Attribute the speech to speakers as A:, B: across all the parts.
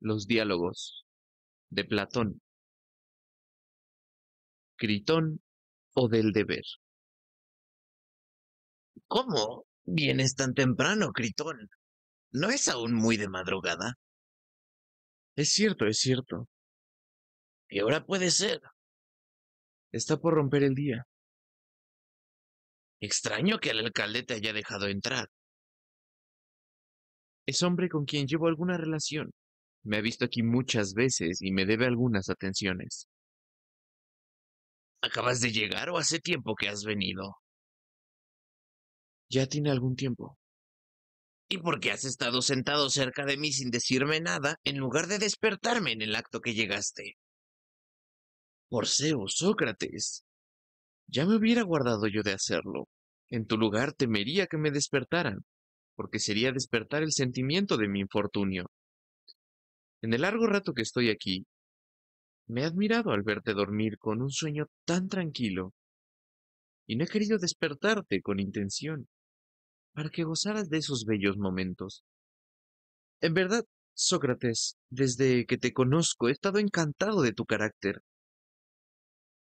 A: Los diálogos de Platón, Critón o del deber.
B: ¿Cómo? ¿Vienes tan temprano, Critón? ¿No es aún muy de madrugada?
A: Es cierto, es cierto.
B: ¿Qué hora puede ser?
A: Está por romper el día.
B: Extraño que el alcalde te haya dejado entrar.
A: Es hombre con quien llevo alguna relación. Me ha visto aquí muchas veces y me debe algunas atenciones.
B: ¿Acabas de llegar o hace tiempo que has venido?
A: Ya tiene algún tiempo.
B: ¿Y por qué has estado sentado cerca de mí sin decirme nada en lugar de despertarme en el acto que llegaste?
A: Por Zeus, Sócrates. Ya me hubiera guardado yo de hacerlo. En tu lugar temería que me despertaran, porque sería despertar el sentimiento de mi infortunio. En el largo rato que estoy aquí, me he admirado al verte dormir con un sueño tan tranquilo, y no he querido despertarte con intención, para que gozaras de esos bellos momentos. En verdad, Sócrates, desde que te conozco he estado encantado de tu carácter,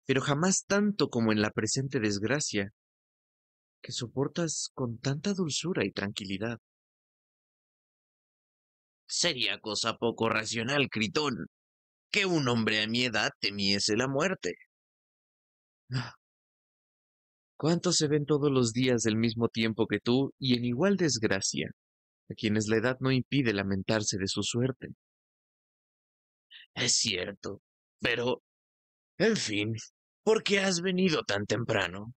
A: pero jamás tanto como en la presente desgracia, que soportas con tanta dulzura y tranquilidad.
B: Sería cosa poco racional, Critón, que un hombre a mi edad temiese la muerte.
A: Ah, ¿cuántos se ven todos los días del mismo tiempo que tú y en igual desgracia, a quienes la edad no impide lamentarse de su suerte?
B: Es cierto, pero, en fin, ¿por qué has venido tan temprano?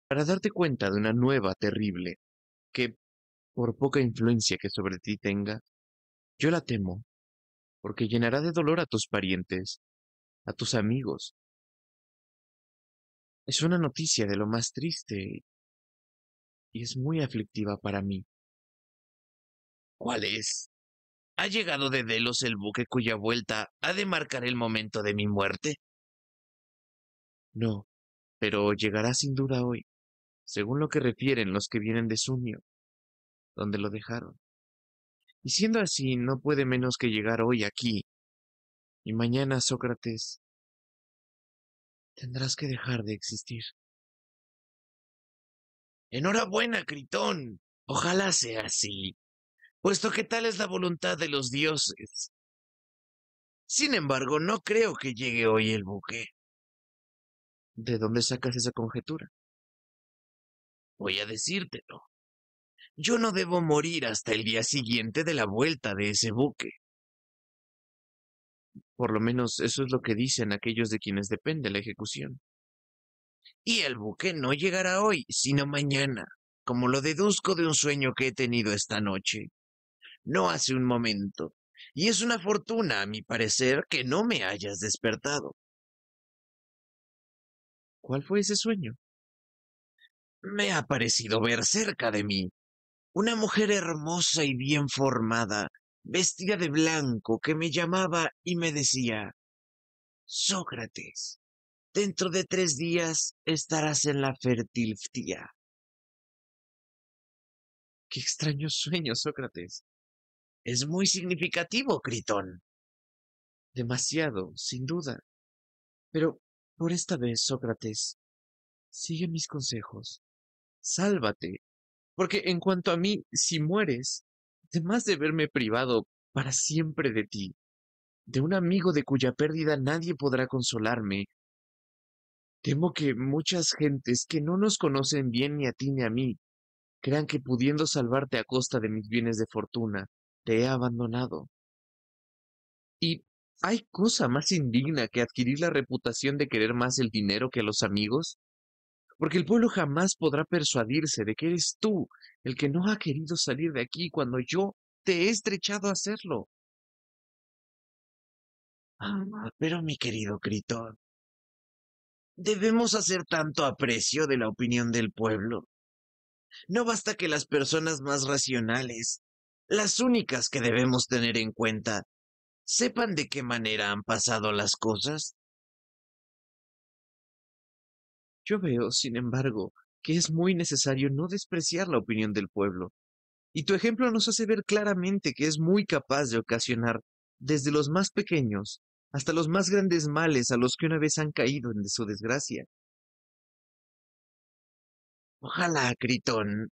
A: Para darte cuenta de una nueva terrible, que, por poca influencia que sobre ti tenga, yo la temo, porque llenará de dolor a tus parientes, a tus amigos. Es una noticia de lo más triste y es muy aflictiva para mí.
B: ¿Cuál es? ¿Ha llegado de Delos el buque cuya vuelta ha de marcar el momento de mi muerte?
A: No, pero llegará sin duda hoy, según lo que refieren los que vienen de Sumio, donde lo dejaron. Y siendo así, no puede menos que llegar hoy aquí, y mañana, Sócrates, tendrás que dejar de existir.
B: Enhorabuena, Critón. Ojalá sea así, puesto que tal es la voluntad de los dioses. Sin embargo, no creo que llegue hoy el buque.
A: ¿De dónde sacas esa conjetura?
B: Voy a decírtelo. Yo no debo morir hasta el día siguiente de la vuelta de ese buque.
A: Por lo menos eso es lo que dicen aquellos de quienes depende la ejecución.
B: Y el buque no llegará hoy, sino mañana, como lo deduzco de un sueño que he tenido esta noche, no hace un momento. Y es una fortuna, a mi parecer, que no me hayas despertado.
A: ¿Cuál fue ese sueño?
B: Me ha parecido ver cerca de mí una mujer hermosa y bien formada, vestida de blanco, que me llamaba y me decía: Sócrates, dentro de 3 días estarás en la Fertilftía.
A: ¡Qué extraño sueño, Sócrates!
B: Es muy significativo, Critón.
A: Demasiado, sin duda. Pero por esta vez, Sócrates, sigue mis consejos. Sálvate, porque en cuanto a mí, si mueres, además de verme privado para siempre de ti, de un amigo de cuya pérdida nadie podrá consolarme, temo que muchas gentes que no nos conocen bien ni a ti ni a mí, crean que pudiendo salvarte a costa de mis bienes de fortuna, te he abandonado. ¿Y hay cosa más indigna que adquirir la reputación de querer más el dinero que a los amigos? Porque el pueblo jamás podrá persuadirse de que eres tú el que no ha querido salir de aquí cuando yo te he estrechado a hacerlo.
B: Pero mi querido Critón, ¿debemos hacer tanto aprecio de la opinión del pueblo? No basta que las personas más racionales, las únicas que debemos tener en cuenta, sepan de qué manera han pasado las cosas.
A: Yo veo, sin embargo, que es muy necesario no despreciar la opinión del pueblo, y tu ejemplo nos hace ver claramente que es muy capaz de ocasionar desde los más pequeños hasta los más grandes males a los que una vez han caído en su desgracia.
B: Ojalá, Critón,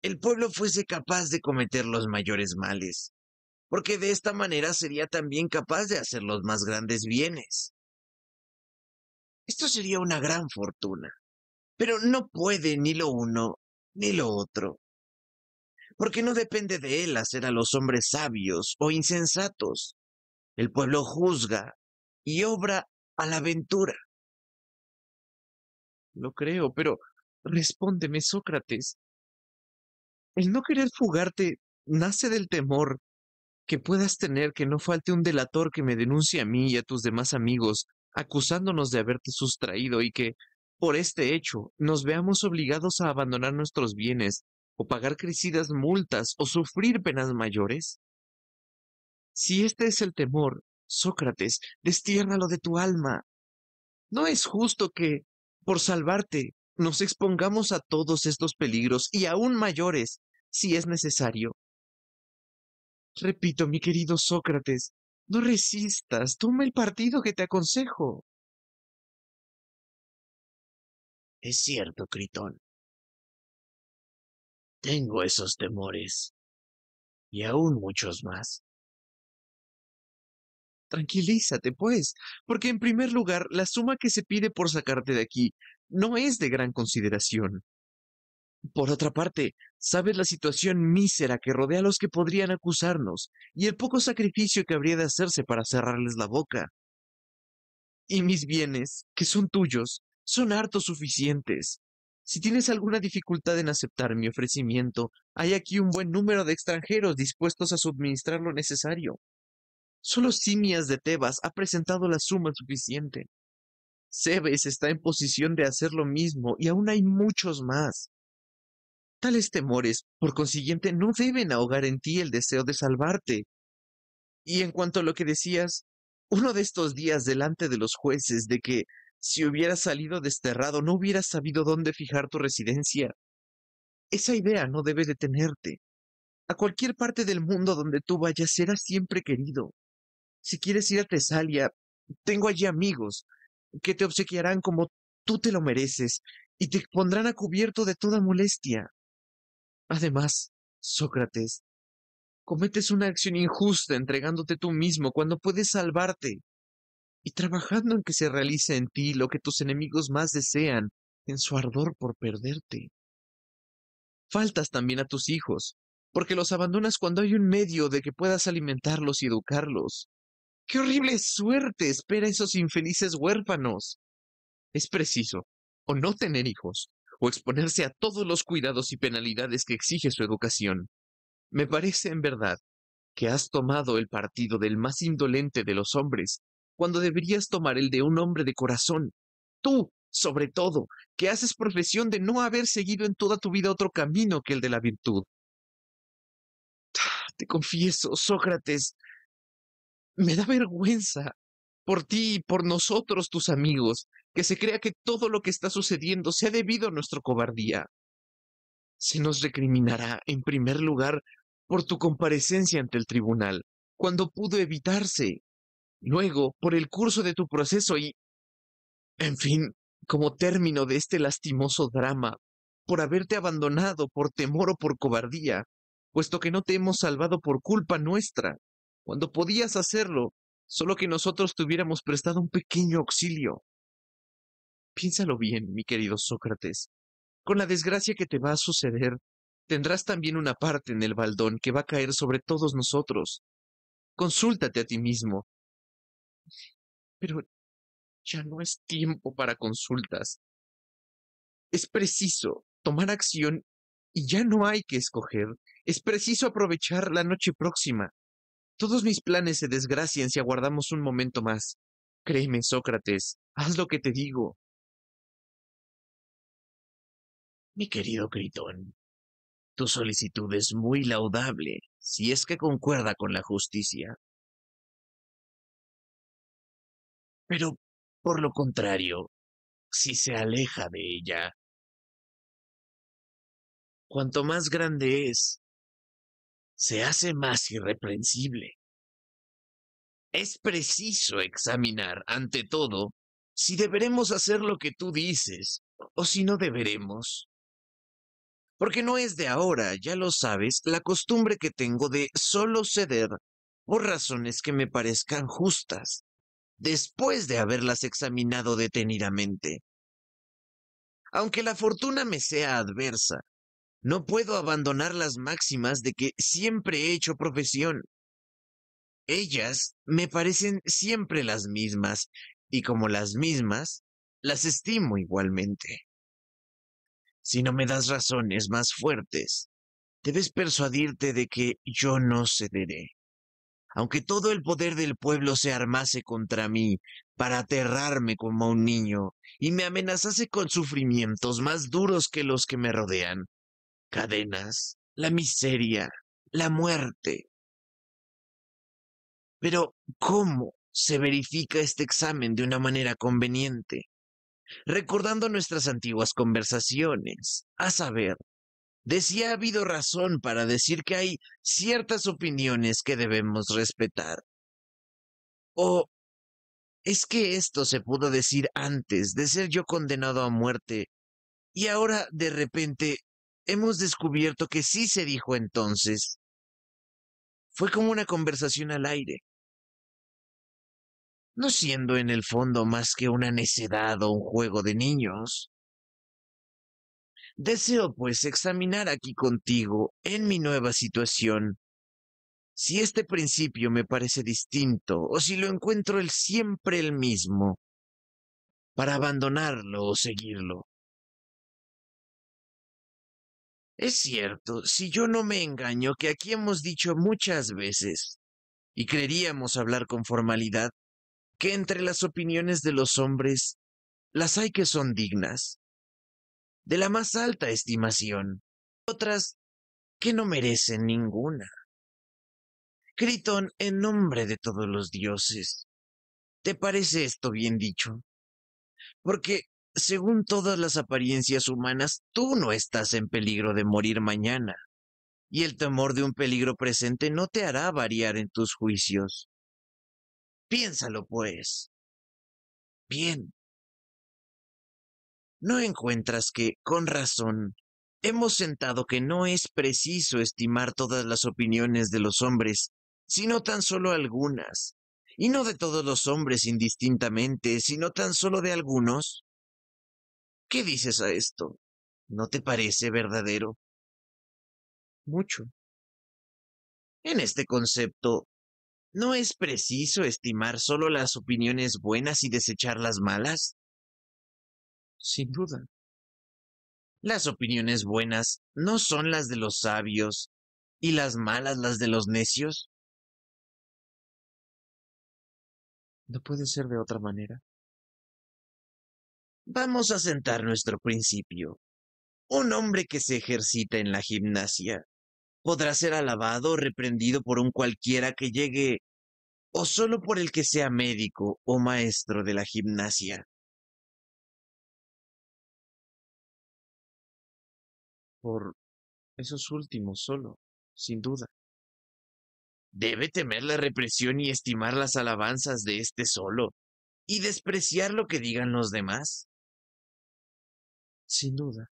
B: el pueblo fuese capaz de cometer los mayores males, porque de esta manera sería también capaz de hacer los más grandes bienes. Esto sería una gran fortuna, pero no puede ni lo uno ni lo otro, porque no depende de él hacer a los hombres sabios o insensatos. El pueblo juzga y obra a la aventura.
A: Lo creo, pero respóndeme, Sócrates. El no querer fugarte nace del temor que puedas tener que no falte un delator que me denuncie a mí y a tus demás amigos, acusándonos de haberte sustraído y que, por este hecho, nos veamos obligados a abandonar nuestros bienes o pagar crecidas multas o sufrir penas mayores. Si este es el temor, Sócrates, destiérralo de tu alma. No es justo que, por salvarte, nos expongamos a todos estos peligros y aún mayores, si es necesario. Repito, mi querido Sócrates, no resistas, toma el partido que te aconsejo.
B: Es cierto, Critón, tengo esos temores y aún muchos más.
A: Tranquilízate, pues, porque en primer lugar, la suma que se pide por sacarte de aquí no es de gran consideración. Por otra parte, sabes la situación mísera que rodea a los que podrían acusarnos y el poco sacrificio que habría de hacerse para cerrarles la boca. Y mis bienes, que son tuyos, son harto suficientes. Si tienes alguna dificultad en aceptar mi ofrecimiento, hay aquí un buen número de extranjeros dispuestos a suministrar lo necesario. Solo Simias de Tebas ha presentado la suma suficiente. Cebes está en posición de hacer lo mismo y aún hay muchos más. Tales temores, por consiguiente, no deben ahogar en ti el deseo de salvarte. Y en cuanto a lo que decías, uno de estos días delante de los jueces de que si hubieras salido desterrado no hubieras sabido dónde fijar tu residencia, esa idea no debe detenerte. A cualquier parte del mundo donde tú vayas serás siempre querido. Si quieres ir a Tesalia, tengo allí amigos que te obsequiarán como tú te lo mereces y te pondrán a cubierto de toda molestia. Además, Sócrates, cometes una acción injusta entregándote tú mismo cuando puedes salvarte y trabajando en que se realice en ti lo que tus enemigos más desean en su ardor por perderte. Faltas también a tus hijos, porque los abandonas cuando hay un medio de que puedas alimentarlos y educarlos. ¡Qué horrible suerte espera a esos infelices huérfanos! Es preciso, o no tener hijos, o exponerse a todos los cuidados y penalidades que exige su educación. Me parece en verdad que has tomado el partido del más indolente de los hombres, cuando deberías tomar el de un hombre de corazón. Tú, sobre todo, que haces profesión de no haber seguido en toda tu vida otro camino que el de la virtud. Te confieso, Sócrates, me da vergüenza por ti y por nosotros, tus amigos, que se crea que todo lo que está sucediendo se ha debido a nuestra cobardía. Se nos recriminará, en primer lugar, por tu comparecencia ante el tribunal, cuando pudo evitarse. Luego, por el curso de tu proceso y, en fin, como término de este lastimoso drama, por haberte abandonado por temor o por cobardía, puesto que no te hemos salvado por culpa nuestra, cuando podías hacerlo, solo que nosotros te hubiéramos prestado un pequeño auxilio. Piénsalo bien, mi querido Sócrates. Con la desgracia que te va a suceder, tendrás también una parte en el baldón que va a caer sobre todos nosotros. Consúltate a ti mismo. Pero ya no es tiempo para consultas. Es preciso tomar acción y ya no hay que escoger. Es preciso aprovechar la noche próxima. Todos mis planes se desgracian si aguardamos un momento más. Créeme, Sócrates, haz lo que te digo.
B: Mi querido Critón, tu solicitud es muy laudable, si es que concuerda con la justicia. Pero, por lo contrario, si se aleja de ella, cuanto más grande es, se hace más irreprensible. Es preciso examinar, ante todo, si deberemos hacer lo que tú dices o si no deberemos. Porque no es de ahora, ya lo sabes, la costumbre que tengo de solo ceder por razones que me parezcan justas, después de haberlas examinado detenidamente. Aunque la fortuna me sea adversa, no puedo abandonar las máximas de que siempre he hecho profesión. Ellas me parecen siempre las mismas, y como las mismas, las estimo igualmente. Si no me das razones más fuertes, debes persuadirte de que yo no cederé. Aunque todo el poder del pueblo se armase contra mí para aterrarme como a un niño y me amenazase con sufrimientos más duros que los que me rodean, cadenas, la miseria, la muerte. Pero, ¿cómo se verifica este examen de una manera conveniente? Recordando nuestras antiguas conversaciones, a saber, de si ha habido razón para decir que hay ciertas opiniones que debemos respetar. ¿O es que esto se pudo decir antes de ser yo condenado a muerte y ahora de repente hemos descubierto que sí se dijo entonces? Fue como una conversación al aire, no siendo en el fondo más que una necedad o un juego de niños. Deseo, pues, examinar aquí contigo, en mi nueva situación, si este principio me parece distinto o si lo encuentro siempre el mismo, para abandonarlo o seguirlo. Es cierto, si yo no me engaño, que aquí hemos dicho muchas veces, y creeríamos hablar con formalidad, que entre las opiniones de los hombres las hay que son dignas, de la más alta estimación, otras que no merecen ninguna. Critón, en nombre de todos los dioses, ¿te parece esto bien dicho? Porque, según todas las apariencias humanas, tú no estás en peligro de morir mañana, y el temor de un peligro presente no te hará variar en tus juicios. Piénsalo, pues. Bien, ¿no encuentras que, con razón, hemos sentado que no es preciso estimar todas las opiniones de los hombres, sino tan solo algunas, y no de todos los hombres indistintamente, sino tan solo de algunos? ¿Qué dices a esto? ¿No te parece verdadero?
A: Mucho,
B: En este concepto, ¿no es preciso estimar solo las opiniones buenas y desechar las malas?
A: sin duda.
B: Las opiniones buenas no son las de los sabios y las malas las de los necios.
A: No puede ser de otra manera.
B: Vamos a sentar nuestro principio. Un hombre que se ejercita en la gimnasia podrá ser alabado o reprendido por un cualquiera que llegue, o solo por el que sea médico o maestro de la gimnasia.
A: Por esos últimos solo, sin duda.
B: Debe temer la represión y estimar las alabanzas de este solo, y despreciar lo que digan los demás.
A: Sin duda.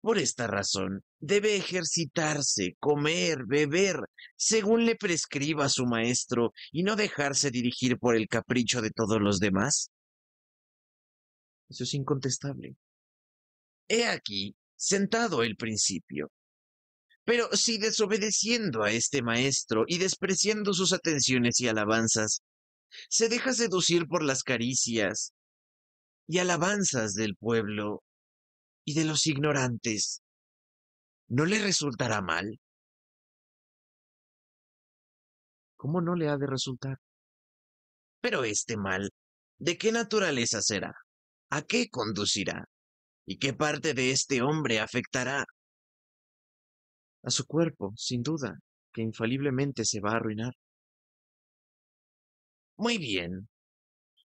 B: Por esta razón, debe ejercitarse, comer, beber, según le prescriba su maestro, y no dejarse dirigir por el capricho de todos los demás.
A: Eso es incontestable.
B: He aquí, sentado el principio. Pero si desobedeciendo a este maestro y despreciando sus atenciones y alabanzas, se deja seducir por las caricias y alabanzas del pueblo y de los ignorantes, ¿no le resultará mal?
A: ¿Cómo no le ha de resultar?
B: Pero este mal, ¿de qué naturaleza será? ¿A qué conducirá? ¿Y qué parte de este hombre afectará?
A: A su cuerpo, sin duda, que infaliblemente se va a arruinar.
B: Muy bien,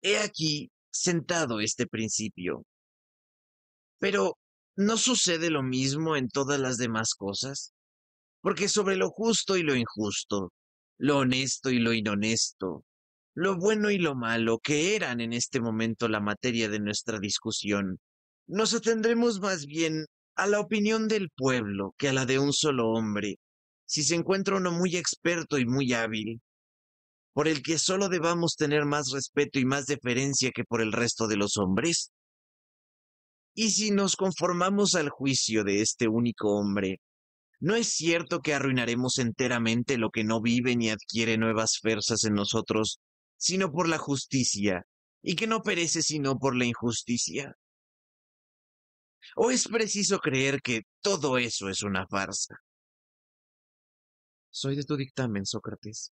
B: he aquí sentado este principio. Pero, ¿no sucede lo mismo en todas las demás cosas? Porque sobre lo justo y lo injusto, lo honesto y lo inhonesto, lo bueno y lo malo, que eran en este momento la materia de nuestra discusión. Nos atendremos más bien a la opinión del pueblo que a la de un solo hombre, si se encuentra uno muy experto y muy hábil, por el que solo debamos tener más respeto y más deferencia que por el resto de los hombres. Y si nos conformamos al juicio de este único hombre, ¿no es cierto que arruinaremos enteramente lo que no vive ni adquiere nuevas fuerzas en nosotros, sino por la justicia, y que no perece sino por la injusticia? ¿O es preciso creer que todo eso es una farsa?
A: Soy de tu dictamen, Sócrates.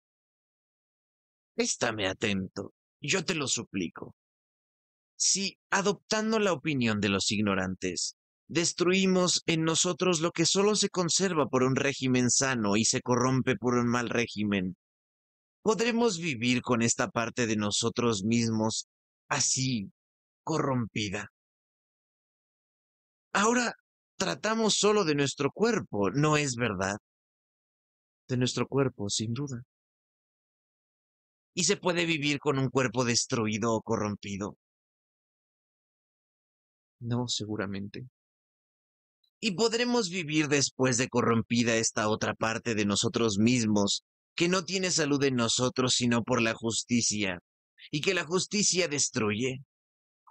B: Estáme atento, yo te lo suplico. Si, adoptando la opinión de los ignorantes, destruimos en nosotros lo que solo se conserva por un régimen sano y se corrompe por un mal régimen, ¿podremos vivir con esta parte de nosotros mismos así, corrompida? Ahora tratamos solo de nuestro cuerpo, ¿no es verdad?
A: De nuestro cuerpo, sin duda.
B: ¿Y se puede vivir con un cuerpo destruido o corrompido?
A: No, seguramente.
B: ¿Y podremos vivir después de corrompida esta otra parte de nosotros mismos, que no tiene salud en nosotros sino por la justicia, y que la justicia destruye?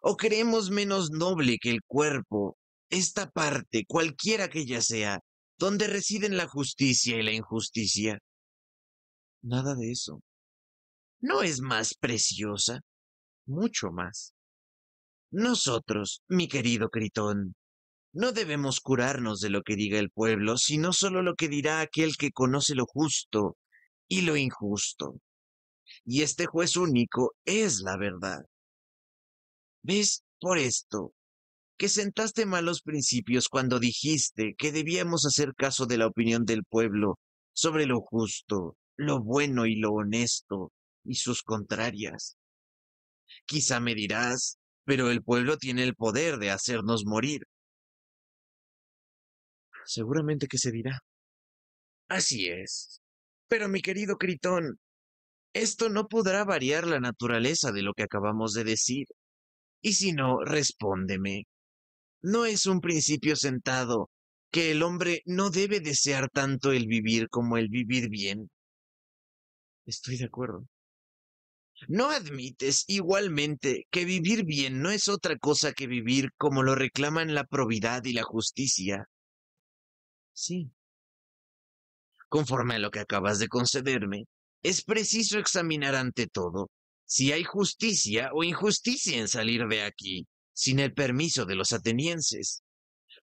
B: ¿O creemos menos noble que el cuerpo, esta parte, cualquiera que ella sea, donde residen la justicia y la injusticia?
A: Nada de eso.
B: ¿No es más preciosa?
A: Mucho más.
B: Nosotros, mi querido Critón, no debemos curarnos de lo que diga el pueblo, sino solo lo que dirá aquel que conoce lo justo y lo injusto. Y este juez único es la verdad. ¿Ves? Por esto, que sentaste malos principios cuando dijiste que debíamos hacer caso de la opinión del pueblo sobre lo justo, lo bueno y lo honesto, y sus contrarias. Quizá me dirás, pero el pueblo tiene el poder de hacernos morir.
A: Seguramente que se dirá.
B: Así es. Pero mi querido Critón, esto no podrá variar la naturaleza de lo que acabamos de decir. Y si no, respóndeme. ¿No es un principio sentado que el hombre no debe desear tanto el vivir como el vivir bien?
A: Estoy de acuerdo.
B: ¿No admites igualmente que vivir bien no es otra cosa que vivir como lo reclaman la probidad y la justicia?
A: Sí,
B: Conforme a lo que acabas de concederme, es preciso examinar ante todo si hay justicia o injusticia en salir de aquí, sin el permiso de los atenienses.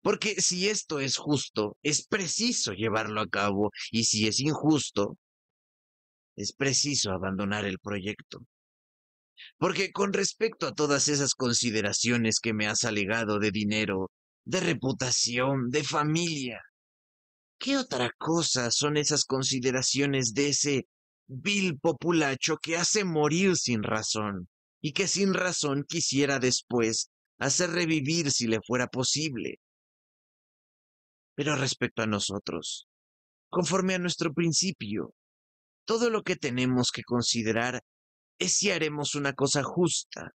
B: Porque si esto es justo, es preciso llevarlo a cabo, y si es injusto, es preciso abandonar el proyecto. Porque con respecto a todas esas consideraciones que me has alegado de dinero, de reputación, de familia, ¿qué otra cosa son esas consideraciones de ese vil populacho que hace morir sin razón y que sin razón quisiera después hacer revivir si le fuera posible? Pero respecto a nosotros, conforme a nuestro principio, todo lo que tenemos que considerar es si haremos una cosa justa,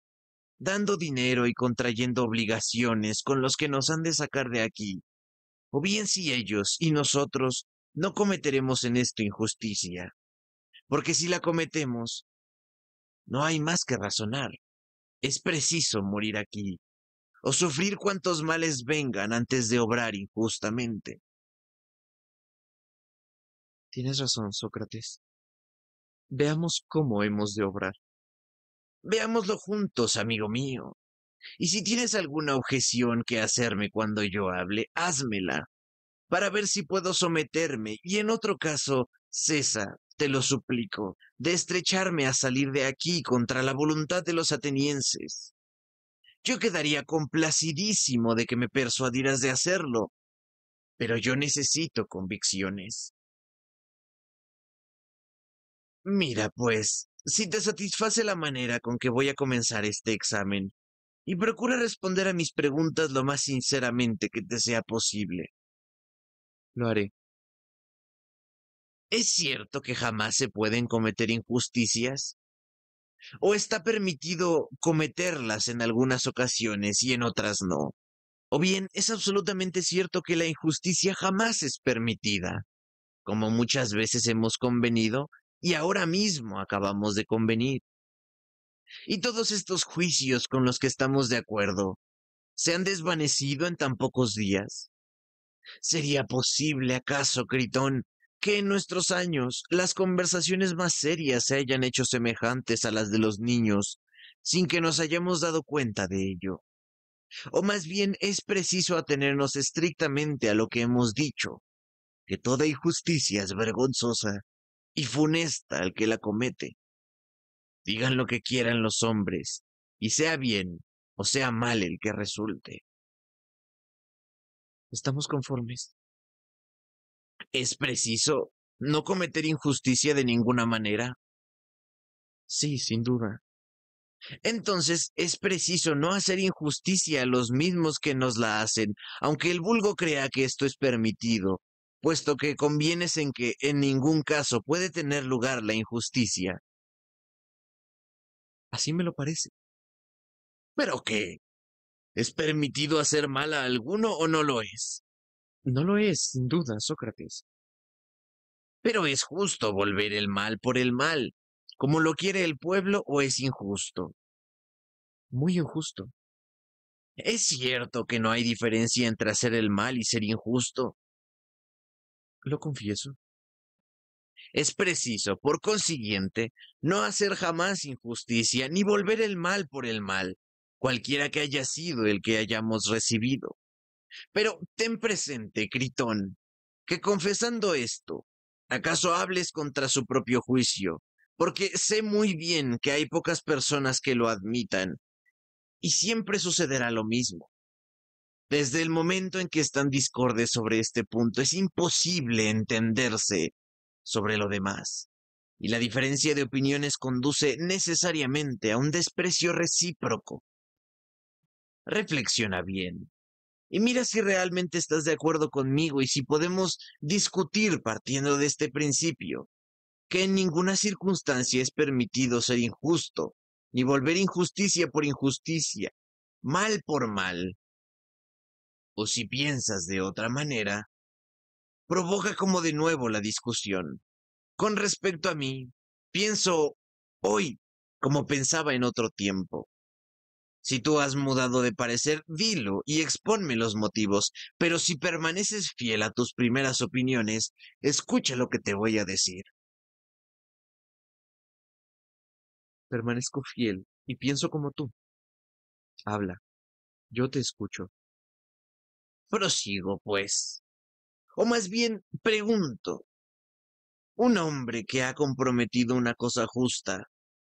B: dando dinero y contrayendo obligaciones con los que nos han de sacar de aquí, o bien si ellos y nosotros no cometeremos en esto injusticia, porque si la cometemos, no hay más que razonar. Es preciso morir aquí, o sufrir cuantos males vengan antes de obrar injustamente.
A: tienes razón, Sócrates. Veamos cómo hemos de obrar.
B: Veámoslo juntos, amigo mío. Y si tienes alguna objeción que hacerme cuando yo hable, házmela, para ver si puedo someterme, y en otro caso, cesa, te lo suplico, de estrecharme a salir de aquí contra la voluntad de los atenienses. Yo quedaría complacidísimo de que me persuadieras de hacerlo, pero yo necesito convicciones. Mira, pues, si te satisface la manera con que voy a comenzar este examen, y procura responder a mis preguntas lo más sinceramente que te sea posible.
A: Lo haré.
B: ¿Es cierto que jamás se pueden cometer injusticias? ¿O está permitido cometerlas en algunas ocasiones y en otras no? ¿O bien es absolutamente cierto que la injusticia jamás es permitida, como muchas veces hemos convenido y ahora mismo acabamos de convenir? Y todos estos juicios con los que estamos de acuerdo, ¿se han desvanecido en tan pocos días? ¿Sería posible acaso, Critón, que en nuestros años las conversaciones más serias se hayan hecho semejantes a las de los niños, sin que nos hayamos dado cuenta de ello? O más bien es preciso atenernos estrictamente a lo que hemos dicho, que toda injusticia es vergonzosa y funesta al que la comete. Digan lo que quieran los hombres, y sea bien o sea mal el que resulte.
A: Estamos conformes.
B: Es preciso no cometer injusticia de ninguna manera.
A: Sí, sin duda.
B: Entonces es preciso no hacer injusticia a los mismos que nos la hacen, aunque el vulgo crea que esto es permitido, puesto que convienes en que en ningún caso puede tener lugar la injusticia.
A: Así me lo parece.
B: ¿Pero qué? ¿Es permitido hacer mal a alguno o no lo es?
A: No lo es, sin duda, Sócrates.
B: ¿Pero es justo volver el mal por el mal, como lo quiere el pueblo, o es injusto?
A: Muy injusto.
B: ¿Es cierto que no hay diferencia entre hacer el mal y ser injusto?
A: Lo confieso.
B: Es preciso, por consiguiente, no hacer jamás injusticia ni volver el mal por el mal, cualquiera que haya sido el que hayamos recibido. Pero ten presente, Critón, que confesando esto, ¿acaso hables contra su propio juicio? Porque sé muy bien que hay pocas personas que lo admitan, y siempre sucederá lo mismo. Desde el momento en que están discordes sobre este punto, es imposible entenderse sobre lo demás. Y la diferencia de opiniones conduce necesariamente a un desprecio recíproco. Reflexiona bien. Y mira si realmente estás de acuerdo conmigo y si podemos discutir partiendo de este principio, que en ninguna circunstancia es permitido ser injusto, ni volver injusticia por injusticia, mal por mal. O si piensas de otra manera, provoca como de nuevo la discusión. Con respecto a mí, pienso hoy como pensaba en otro tiempo. Si tú has mudado de parecer, dilo y expónme los motivos, pero si permaneces fiel a tus primeras opiniones, escucha lo que te voy a decir.
A: Permanezco fiel y pienso como tú. Habla. Yo te escucho.
B: Prosigo, pues. O más bien, pregunto. Un hombre que ha comprometido una cosa justa,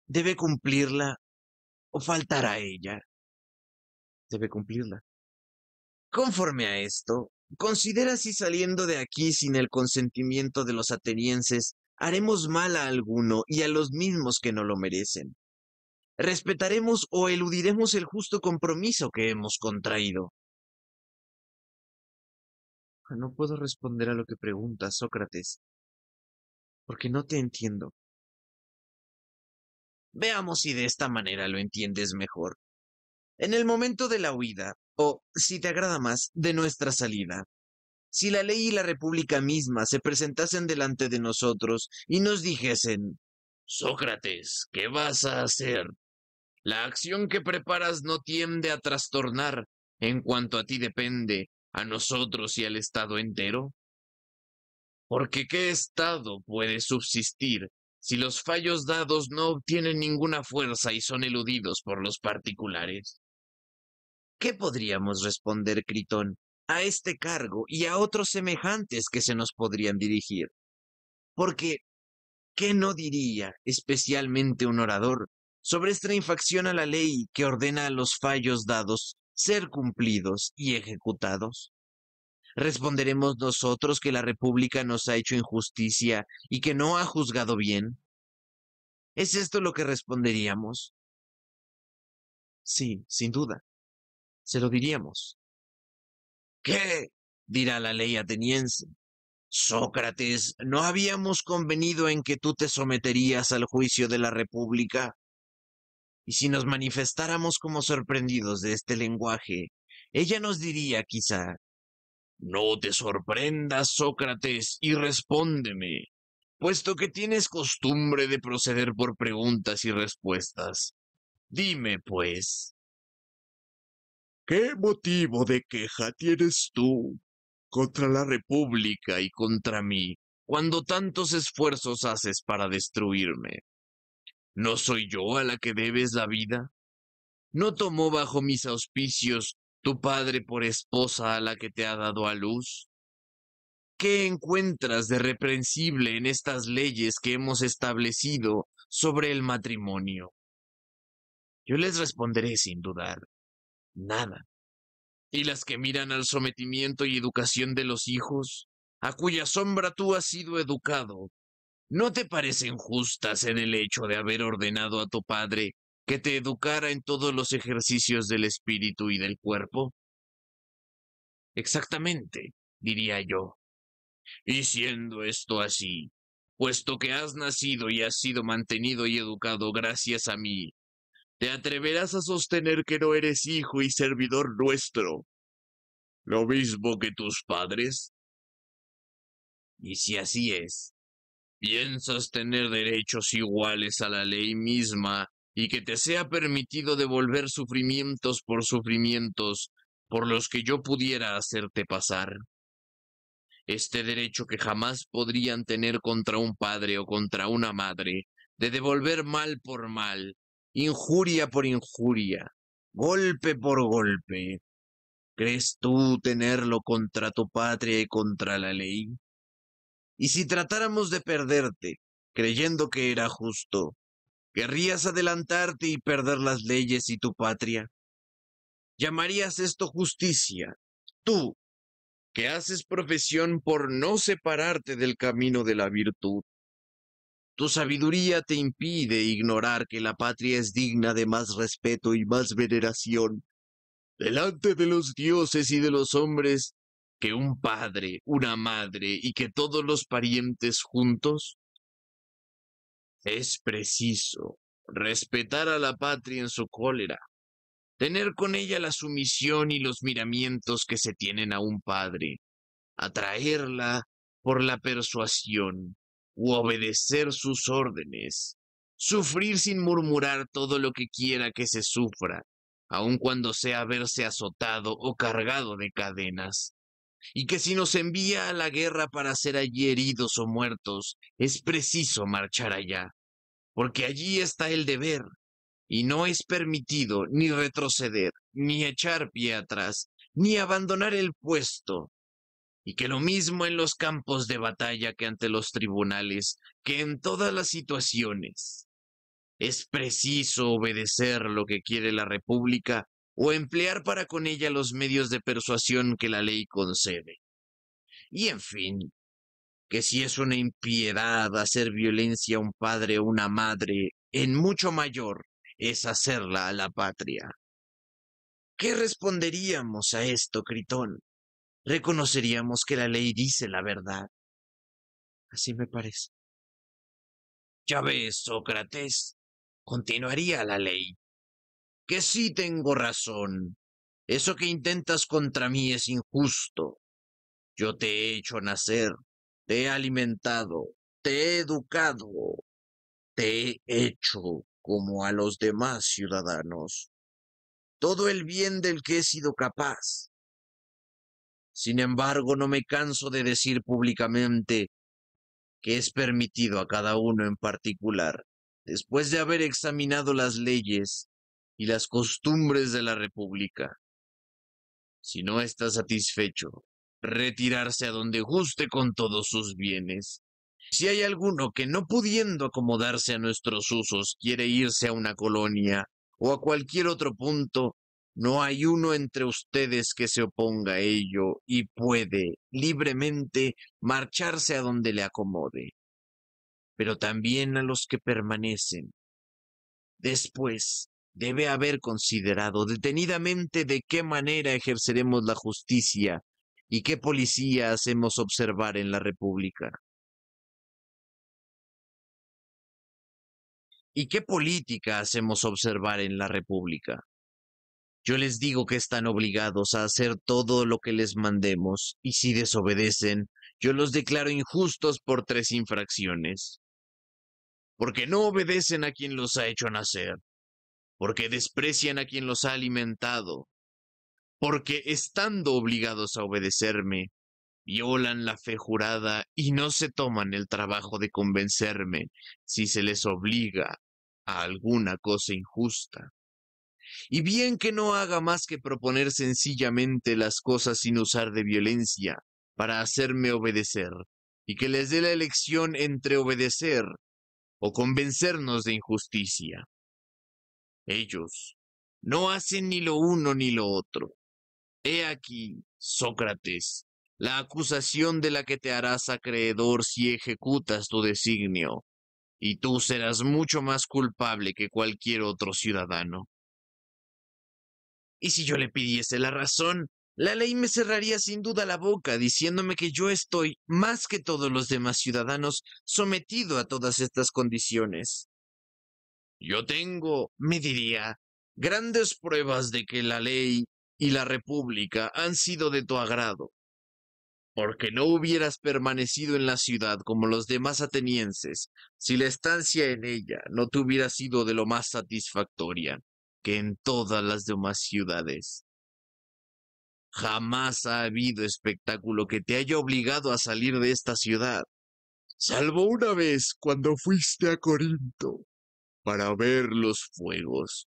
B: ¿debe cumplirla o faltar a ella?
A: Debe cumplirla.
B: Conforme a esto, considera si saliendo de aquí sin el consentimiento de los atenienses, haremos mal a alguno y a los mismos que no lo merecen. ¿Respetaremos o eludiremos el justo compromiso que hemos contraído?
A: No puedo responder a lo que preguntas, Sócrates, porque no te entiendo.
B: Veamos si de esta manera lo entiendes mejor. En el momento de la huida, o, si te agrada más, de nuestra salida, si la ley y la república misma se presentasen delante de nosotros y nos dijesen, Sócrates, ¿qué vas a hacer? La acción que preparas no tiende a trastornar, en cuanto a ti depende, a nosotros y al Estado entero. Porque ¿qué Estado puede subsistir si los fallos dados no obtienen ninguna fuerza y son eludidos por los particulares? ¿Qué podríamos responder, Critón, a este cargo y a otros semejantes que se nos podrían dirigir? Porque, ¿qué no diría especialmente un orador sobre esta infracción a la ley que ordena a los fallos dados ser cumplidos y ejecutados? ¿Responderemos nosotros que la República nos ha hecho injusticia y que no ha juzgado bien? ¿Es esto lo que responderíamos?
A: Sí, sin duda. Se lo diríamos.
B: ¿Qué? Dirá la ley ateniense. Sócrates, ¿no habíamos convenido en que tú te someterías al juicio de la República? Y si nos manifestáramos como sorprendidos de este lenguaje, ella nos diría quizá: no te sorprendas, Sócrates, y respóndeme, puesto que tienes costumbre de proceder por preguntas y respuestas. Dime, pues, ¿qué motivo de queja tienes tú contra la República y contra mí, cuando tantos esfuerzos haces para destruirme? ¿No soy yo a la que debes la vida? ¿No tomó bajo mis auspicios tu padre por esposa a la que te ha dado a luz? ¿Qué encuentras de reprensible en estas leyes que hemos establecido sobre el matrimonio? Yo les responderé sin dudar: nada. ¿Y las que miran al sometimiento y educación de los hijos, a cuya sombra tú has sido educado, no te parecen justas en el hecho de haber ordenado a tu padre que te educara en todos los ejercicios del espíritu y del cuerpo? Exactamente, diría yo. Y siendo esto así, puesto que has nacido y has sido mantenido y educado gracias a mí, ¿te atreverás a sostener que no eres hijo y servidor nuestro, lo mismo que tus padres? Y si así es, ¿piensas tener derechos iguales a la ley misma y que te sea permitido devolver sufrimientos por los que yo pudiera hacerte pasar? Este derecho que jamás podrían tener contra un padre o contra una madre, de devolver mal por mal, injuria por injuria, golpe por golpe. ¿Crees tú tenerlo contra tu patria y contra la ley? Y si tratáramos de perderte, creyendo que era justo, ¿querrías adelantarte y perder las leyes y tu patria? ¿Llamarías esto justicia? Tú, que haces profesión por no separarte del camino de la virtud. Tu sabiduría te impide ignorar que la patria es digna de más respeto y más veneración delante de los dioses y de los hombres que un padre, una madre y que todos los parientes juntos. Es preciso respetar a la patria en su cólera, tener con ella la sumisión y los miramientos que se tienen a un padre, atraerla por la persuasión u obedecer sus órdenes, sufrir sin murmurar todo lo que quiera que se sufra, aun cuando sea verse azotado o cargado de cadenas, y que si nos envía a la guerra para ser allí heridos o muertos, es preciso marchar allá, porque allí está el deber, y no es permitido ni retroceder, ni echar pie atrás, ni abandonar el puesto, y que lo mismo en los campos de batalla que ante los tribunales, que en todas las situaciones, es preciso obedecer lo que quiere la República o emplear para con ella los medios de persuasión que la ley concede. Y en fin, que si es una impiedad hacer violencia a un padre o una madre, en mucho mayor es hacerla a la patria. ¿Qué responderíamos a esto, Critón? Reconoceríamos que la ley dice la verdad.
A: Así me parece.
B: Ya ves, Sócrates, continuaría la ley, que sí tengo razón. Eso que intentas contra mí es injusto. Yo te he hecho nacer, te he alimentado, te he educado, te he hecho como a los demás ciudadanos, todo el bien del que he sido capaz. Sin embargo, no me canso de decir públicamente que es permitido a cada uno en particular, después de haber examinado las leyes y las costumbres de la República, si no está satisfecho, retirarse a donde guste con todos sus bienes. Si hay alguno que no pudiendo acomodarse a nuestros usos quiere irse a una colonia o a cualquier otro punto, no hay uno entre ustedes que se oponga a ello y puede libremente marcharse a donde le acomode. Pero también a los que permanecen. Después, debe haber considerado detenidamente de qué manera ejerceremos la justicia ¿Y qué policía hacemos observar en la República? ¿Y qué política hacemos observar en la República? Yo les digo que están obligados a hacer todo lo que les mandemos, y si desobedecen, yo los declaro injustos por 3 infracciones. Porque no obedecen a quien los ha hecho nacer, porque desprecian a quien los ha alimentado, porque estando obligados a obedecerme, violan la fe jurada y no se toman el trabajo de convencerme si se les obliga a alguna cosa injusta. Y bien que no haga más que proponer sencillamente las cosas sin usar de violencia para hacerme obedecer, y que les dé la elección entre obedecer o convencernos de injusticia. Ellos no hacen ni lo uno ni lo otro. He aquí, Sócrates, la acusación de la que te harás acreedor si ejecutas tu designio, y tú serás mucho más culpable que cualquier otro ciudadano. Y si yo le pidiese la razón, la ley me cerraría sin duda la boca, diciéndome que yo estoy, más que todos los demás ciudadanos, sometido a todas estas condiciones. Yo tengo, me diría, grandes pruebas de que la ley y la república han sido de tu agrado, porque no hubieras permanecido en la ciudad como los demás atenienses si la estancia en ella no te hubiera sido de lo más satisfactoria que en todas las demás ciudades. Jamás ha habido espectáculo que te haya obligado a salir de esta ciudad, salvo una vez cuando fuiste a Corinto para ver los fuegos.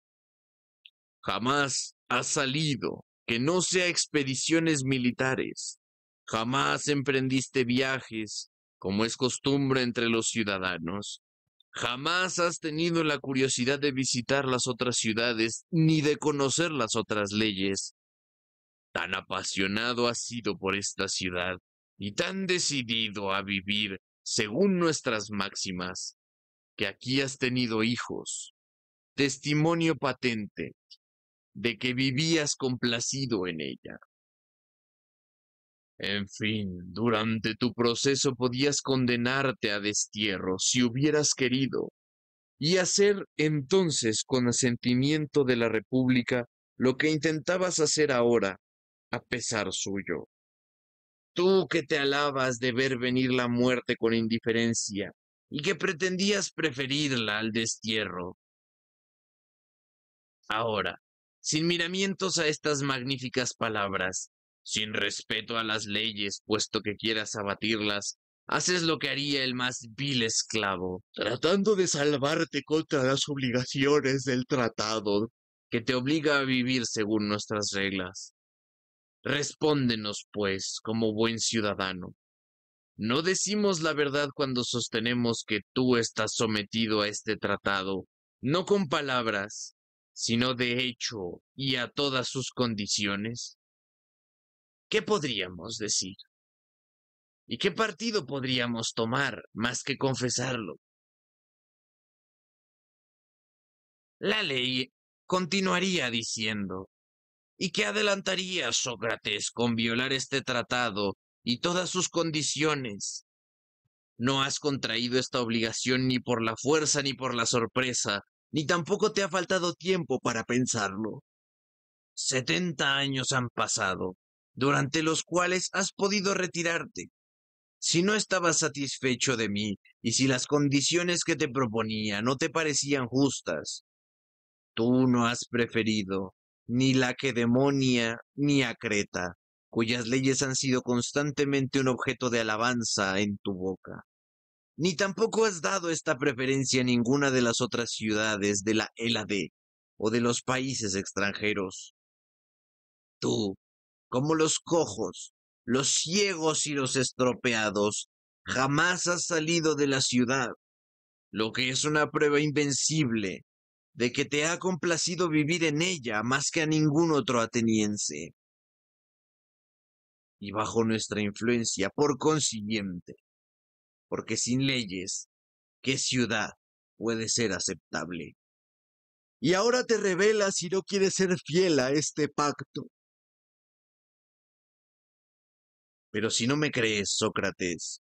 B: Jamás has salido que no sea expediciones militares. Jamás emprendiste viajes, como es costumbre entre los ciudadanos. Jamás has tenido la curiosidad de visitar las otras ciudades ni de conocer las otras leyes. Tan apasionado has sido por esta ciudad y tan decidido a vivir según nuestras máximas, que aquí has tenido hijos, testimonio patente de que vivías complacido en ella. En fin, durante tu proceso podías condenarte a destierro si hubieras querido, y hacer entonces con asentimiento de la República lo que intentabas hacer ahora, a pesar suyo. Tú que te alabas de ver venir la muerte con indiferencia, y que pretendías preferirla al destierro. Ahora, sin miramientos a estas magníficas palabras, sin respeto a las leyes, puesto que quieras abatirlas, haces lo que haría el más vil esclavo, tratando de salvarte contra las obligaciones del tratado, que te obliga a vivir según nuestras reglas. Respóndenos, pues, como buen ciudadano. No decimos la verdad cuando sostenemos que tú estás sometido a este tratado, no con palabras, sino de hecho y a todas sus condiciones. ¿Qué podríamos decir? ¿Y qué partido podríamos tomar más que confesarlo? La ley continuaría diciendo, ¿y qué adelantaría Sócrates con violar este tratado y todas sus condiciones? No has contraído esta obligación ni por la fuerza ni por la sorpresa, ni tampoco te ha faltado tiempo para pensarlo. 70 años han pasado, durante los cuales has podido retirarte. Si no estabas satisfecho de mí, y si las condiciones que te proponía no te parecían justas, tú no has preferido ni la Lacedemonia ni a Creta, cuyas leyes han sido constantemente un objeto de alabanza en tu boca. Ni tampoco has dado esta preferencia a ninguna de las otras ciudades de la Hélade o de los países extranjeros. Tú, como los cojos, los ciegos y los estropeados, jamás has salido de la ciudad, lo que es una prueba invencible de que te ha complacido vivir en ella más que a ningún otro ateniense. Y bajo nuestra influencia, por consiguiente, porque sin leyes, ¿qué ciudad puede ser aceptable? Y ahora te revelas y no quieres ser fiel a este pacto. Pero si no me crees, Sócrates,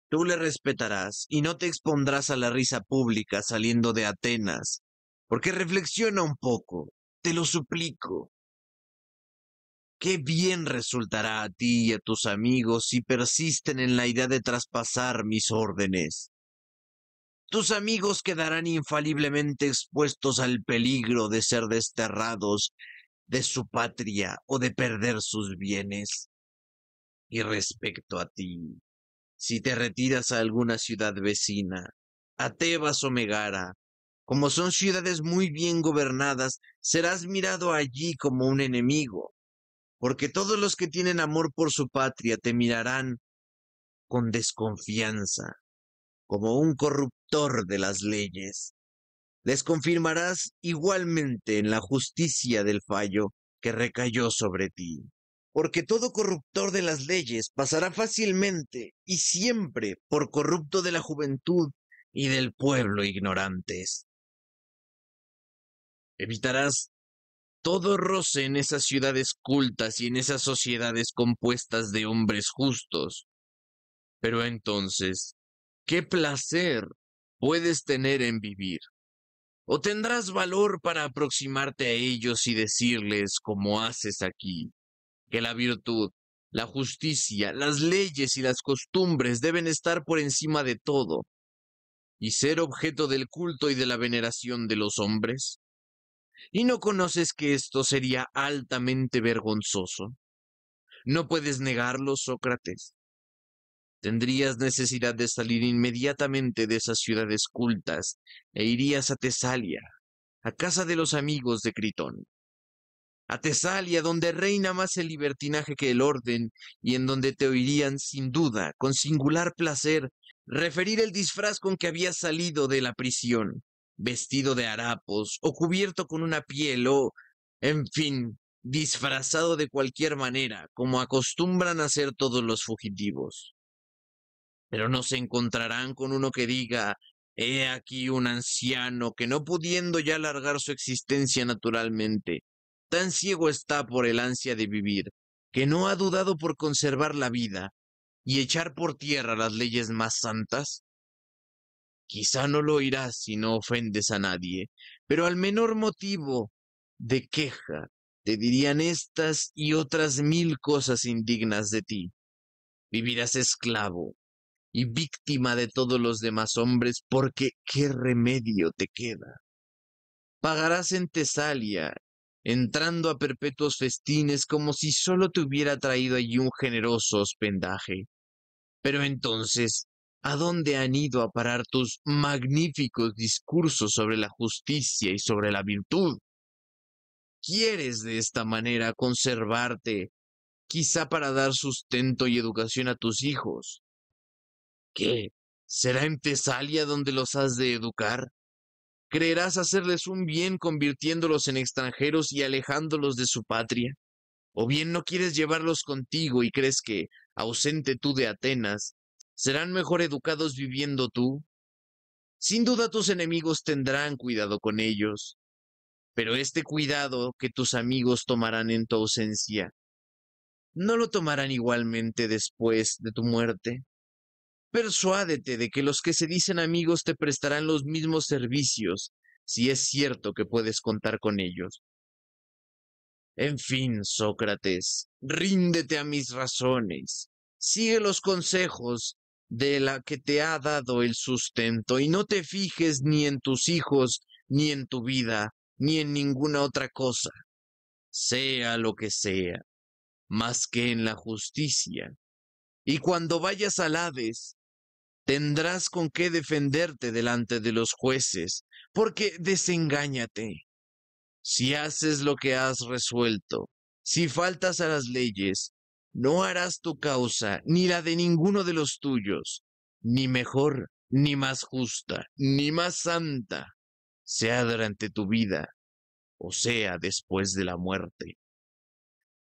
B: tú le respetarás y no te expondrás a la risa pública saliendo de Atenas, porque reflexiona un poco, te lo suplico. Qué bien resultará a ti y a tus amigos si persisten en la idea de traspasar mis órdenes. Tus amigos quedarán infaliblemente expuestos al peligro de ser desterrados de su patria o de perder sus bienes. Y respecto a ti, si te retiras a alguna ciudad vecina, a Tebas o Megara, como son ciudades muy bien gobernadas, serás mirado allí como un enemigo, porque todos los que tienen amor por su patria te mirarán con desconfianza, como un corruptor de las leyes. Les confirmarás igualmente en la justicia del fallo que recayó sobre ti, porque todo corruptor de las leyes pasará fácilmente y siempre por corrupto de la juventud y del pueblo ignorantes. Evitarás todo roce en esas ciudades cultas y en esas sociedades compuestas de hombres justos. Pero entonces, ¿qué placer puedes tener en vivir? ¿O tendrás valor para aproximarte a ellos y decirles, como haces aquí, que la virtud, la justicia, las leyes y las costumbres deben estar por encima de todo y ser objeto del culto y de la veneración de los hombres? ¿Y no conoces que esto sería altamente vergonzoso? ¿No puedes negarlo, Sócrates? Tendrías necesidad de salir inmediatamente de esas ciudades cultas e irías a Tesalia, a casa de los amigos de Critón. A Tesalia, donde reina más el libertinaje que el orden, y en donde te oirían, sin duda, con singular placer, referir el disfraz con que habías salido de la prisión, vestido de harapos, o cubierto con una piel, o, en fin, disfrazado de cualquier manera, como acostumbran a hacer todos los fugitivos. Pero no se encontrarán con uno que diga, he aquí un anciano que no pudiendo ya alargar su existencia naturalmente, tan ciego está por el ansia de vivir, que no ha dudado por conservar la vida y echar por tierra las leyes más santas. Quizá no lo oirás si no ofendes a nadie, pero al menor motivo de queja te dirían estas y otras 1000 cosas indignas de ti. Vivirás esclavo y víctima de todos los demás hombres, porque ¿qué remedio te queda? Pagarás en Tesalia, entrando a perpetuos festines como si solo te hubiera traído allí un generoso hospedaje. Pero entonces, ¿a dónde han ido a parar tus magníficos discursos sobre la justicia y sobre la virtud? ¿Quieres de esta manera conservarte, quizá para dar sustento y educación a tus hijos? ¿Qué? ¿Será en Tesalia donde los has de educar? ¿Creerás hacerles un bien convirtiéndolos en extranjeros y alejándolos de su patria? ¿O bien no quieres llevarlos contigo y crees que, ausente tú de Atenas, serán mejor educados viviendo tú? Sin duda tus enemigos tendrán cuidado con ellos, pero este cuidado que tus amigos tomarán en tu ausencia, ¿no lo tomarán igualmente después de tu muerte? Persuádete de que los que se dicen amigos te prestarán los mismos servicios, si es cierto que puedes contar con ellos. En fin, Sócrates, ríndete a mis razones, sigue los consejos de la que te ha dado el sustento y no te fijes ni en tus hijos, ni en tu vida, ni en ninguna otra cosa, sea lo que sea, más que en la justicia. Y cuando vayas al Hades, tendrás con qué defenderte delante de los jueces, porque desengáñate. Si haces lo que has resuelto, si faltas a las leyes, no harás tu causa ni la de ninguno de los tuyos, ni mejor, ni más justa, ni más santa, sea durante tu vida, o sea después de la muerte.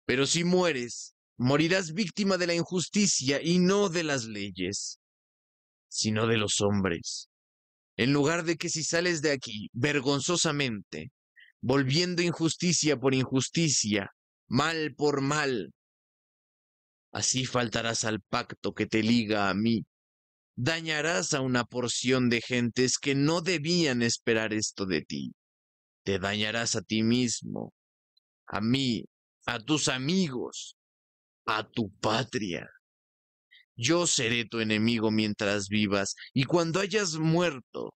B: Pero si mueres, morirás víctima de la injusticia y no de las leyes, sino de los hombres. En lugar de que si sales de aquí vergonzosamente, volviendo injusticia por injusticia, mal por mal,
A: Así faltarás al pacto que te liga a mí. Dañarás a una porción de gentes que no debían esperar esto de ti. Te dañarás a ti mismo, a mí, a tus amigos, a tu patria. Yo seré tu enemigo mientras vivas, y cuando hayas muerto,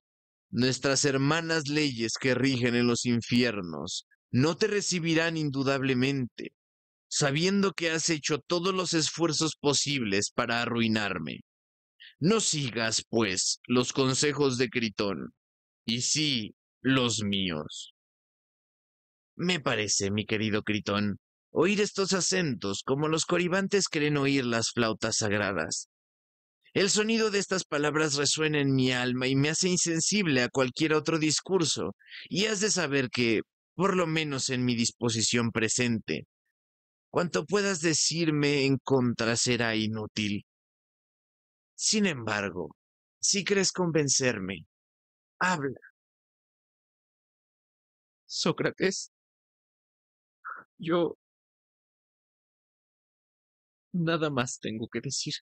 A: nuestras hermanas leyes que rigen en los infiernos no te recibirán indudablemente, sabiendo que has hecho todos los esfuerzos posibles para arruinarme. No sigas, pues, los consejos de Critón, y sí los míos. Me parece, mi querido Critón, oír estos acentos como los coribantes creen oír las flautas sagradas. El sonido de estas palabras resuena en mi alma y me hace insensible a cualquier otro discurso, y has de saber que, por lo menos en mi disposición presente, cuanto puedas decirme en contra será inútil. Sin embargo, si crees convencerme, habla. Sócrates, yo nada más tengo que decir.